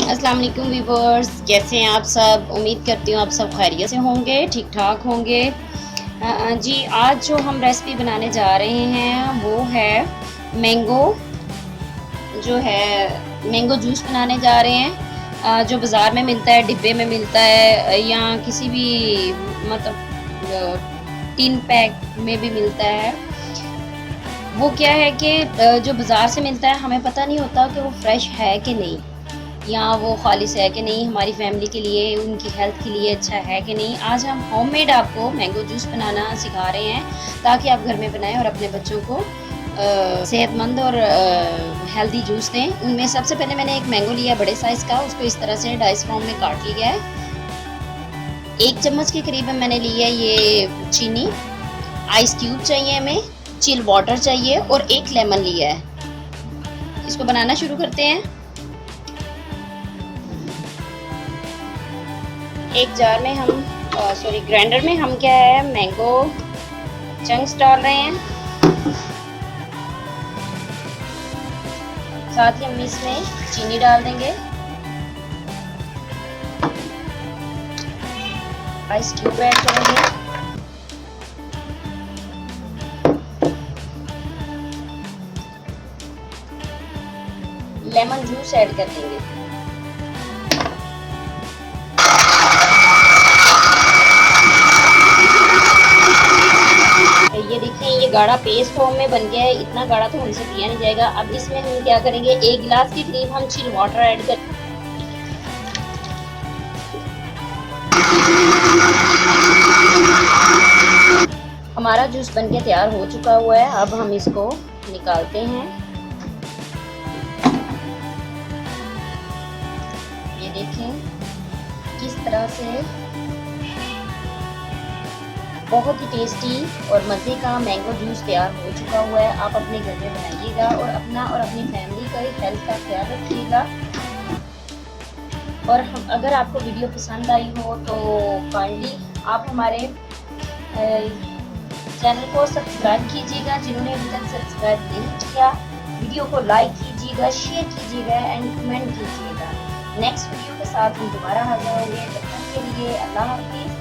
अस्सलाम वालेकुम व्यूवर्स, कैसे हैं आप सब। उम्मीद करती हूँ आप सब खैरियत से होंगे, ठीक ठाक होंगे। जी, आज जो हम रेसिपी बनाने जा रहे हैं वो है मैंगो, जो है मैंगो जूस बनाने जा रहे हैं। जो बाज़ार में मिलता है, डिब्बे में मिलता है या किसी भी मतलब टिन पैक में भी मिलता है। वो क्या है कि जो बाज़ार से मिलता है हमें पता नहीं होता कि वो फ्रेश है कि नहीं, या वो खालिस है कि नहीं, हमारी फैमिली के लिए, उनकी हेल्थ के लिए अच्छा है कि नहीं। आज हम होममेड आपको मैंगो जूस बनाना सिखा रहे हैं ताकि आप घर में बनाएं और अपने बच्चों को सेहतमंद और हेल्दी जूस दें। उनमें सबसे पहले मैंने एक मैंगो लिया बड़े साइज़ का, उसको इस तरह से डाइस फॉर्म में काट लिया है। 1 चम्मच के करीब मैंने लिया है ये चीनी। आइस क्यूब चाहिए हमें, चिल वाटर चाहिए और 1 लेमन लिया है। इसको बनाना शुरू करते हैं। एक जार में हम ग्राइंडर में हम क्या है मैंगो चंक्स डाल रहे हैं। साथ ही हम इसमें चीनी डाल देंगे, आइस क्यूब ऐड करेंगे, लेमन जूस ऐड कर देंगे। ये देखिए, ये गाढ़ा पेस्ट फॉर्म में बन गया है। इतना गाढ़ा तो हमसे पिया नहीं जाएगा। अब इसमें हम क्या करेंगे, 1 गिलास के करीब हम चिल वाटर ऐड कर। हमारा जूस बनके तैयार हो चुका हुआ है। अब हम इसको निकालते हैं। ये देखें किस तरह से बहुत ही टेस्टी और मज़े का मैंगो जूस तैयार हो चुका हुआ है। आप अपने घर में बनाइएगा और अपना और अपनी फैमिली का हेल्थ का ख्याल रखिएगा। और अगर आपको वीडियो पसंद आई हो तो काइंडली आप हमारे चैनल को सब्सक्राइब कीजिएगा, जिन्होंने अभी तक सब्सक्राइब नहीं किया। वीडियो को लाइक कीजिएगा, शेयर कीजिएगा एंड कमेंट कीजिएगा। नेक्स्ट वीडियो के साथ हम दोबारा हाजिर होंगे। तब तक के लिए अल्लाह हाफिज़।